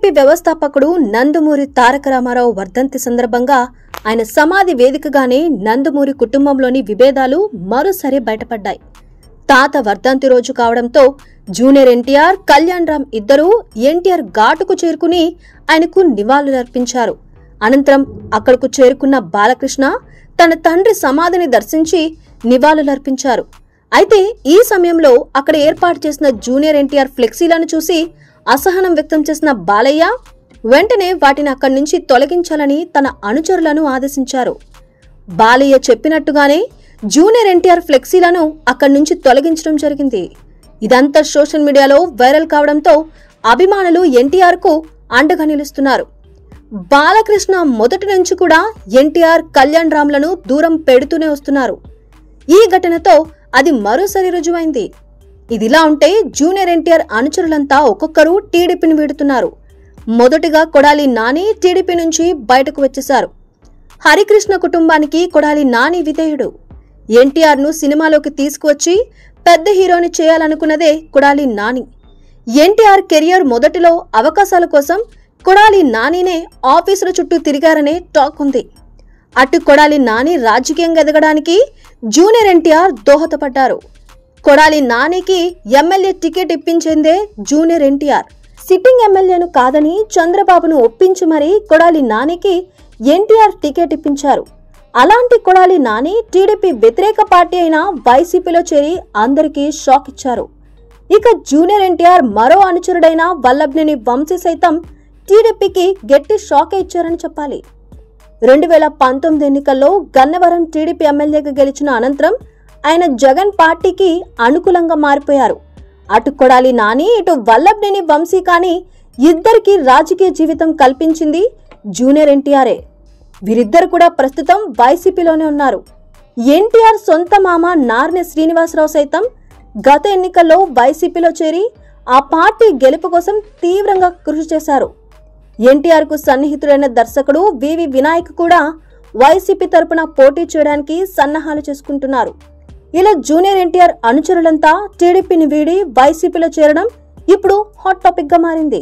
TDP వ్యవస్థాపకుడు నందమూరి తారక రామారావు వర్ధంతి సందర్భంగా ఆయన సమాధి వేదికగానే నందమూరి కుటుంబంలోని విభేదాలు మరోసారి బయటపడ్డాయి. తాత వర్ధంతి రోజు కావడంతో జూనియర్ ఎన్టీఆర్, కళ్యాణ్ రామ్ ఇద్దరూ ఎన్టీఆర్ ఘాటుకు చేరుకుని ఆయనకు నివాళులర్పించారు. అనంతరం అక్కడకు చేరుకున్న బాలకృష్ణ తన తండ్రి సమాధిని దర్శించి నివాళులర్పించారు. అయితే ఈ సమయంలో అక్కడ ఏర్పాటు చేసిన జూనియర్ ఎన్టీఆర్ ఫ్లెక్సీలను చూసి అసహనం వ్యక్తం చేసిన బాలయ్య వెంటనే వాటిని అక్కడి నుంచి తొలగించాలని తన అనుచరులను ఆదేశించారు. బాలయ్య చెప్పినట్టుగానే జూనియర్ ఎన్టీఆర్ ఫ్లెక్సీలను అక్కడి నుంచి తొలగించడం జరిగింది. ఇదంతా సోషల్ మీడియాలో వైరల్ కావడంతో అభిమానులు ఎన్టీఆర్ కు అండగా నిలుస్తున్నారు. బాలకృష్ణ మొదటి నుంచి కూడా ఎన్టీఆర్, కళ్యాణ్ రామ్లను దూరం పెడుతూనే వస్తున్నారు. ఈ ఘటనతో అది మరోసారి రుజువైంది. ఇదిలా ఉంటే జూనియర్ ఎన్టీఆర్ అనుచరులంతా ఒక్కొక్కరు టీడీపీని వీడుతున్నారు. మొదటిగా కొడాలి నాని టీడీపీ నుంచి బయటకు వచ్చేశారు. హరికృష్ణ కుటుంబానికి కొడాలి నాని విధేయుడు. ఎన్టీఆర్ ను సినిమాలోకి తీసుకువచ్చి పెద్ద హీరోని చేయాలనుకున్నదే కొడాలి నాని. ఎన్టీఆర్ కెరియర్ మొదటిలో అవకాశాల కోసం కొడాలి నానినే ఆఫీసుల చుట్టూ తిరిగారనే టాక్ ఉంది. అటు కొడాలి నాని రాజకీయంగా ఎదగడానికి జూనియర్ ఎన్టీఆర్ దోహదపడ్డారు. కొడాలి నానికి ఎమ్మెల్యే టికెట్ ఇప్పించిందే జూనియర్ ఎన్టీఆర్. సిట్టింగ్ ఎమ్మెల్యేను కాదని చంద్రబాబును ఒప్పించి మరీ కొడాలి నానికి ఎన్టీఆర్ టికెట్ ఇప్పించారు. అలాంటి కొడాలి నాని టీడీపీ వ్యతిరేక పార్టీ అయిన వైసీపీలో చేరి అందరికీ షాక్ ఇచ్చారు. ఇక జూనియర్ ఎన్టీఆర్ మరో అనుచరుడైన వల్లభనేని వంశీ సైతం టీడీపీకి గట్టి షాకే ఇచ్చారని చెప్పాలి. 2019 ఎన్నికల్లో గన్నవరం టీడీపీ ఎమ్మెల్యేగా గెలిచిన అనంతరం ఆయన జగన్ పార్టీకి అనుకూలంగా మారిపోయారు. అటు కొడాలి నాని, ఇటు వల్లభనేని వంశీ కానీ ఇద్దరికి రాజకీయ జీవితం కల్పించింది జూనియర్ ఎన్టీఆరే. వీరిద్దరు కూడా ప్రస్తుతం వైసీపీలోనే ఉన్నారు. ఎన్టీఆర్ సొంత మామ నార్ని శ్రీనివాసరావు సైతం గత ఎన్నికల్లో వైసీపీలో చేరి ఆ పార్టీ గెలుపు కోసం తీవ్రంగా కృషి చేశారు. ఎన్టీఆర్ కు సన్నిహితుడైన దర్శకుడు వివి వినాయక్ కూడా వైసీపీ తరపున పోటీ చేయడానికి సన్నాహాలు చేసుకుంటున్నారు. ఇలా జూనియర్ ఎన్టీఆర్ అనుచరులంతా టీడీపీని వీడి వైసీపీలో చేరడం ఇప్పుడు హాట్ టాపిక్ గా మారింది.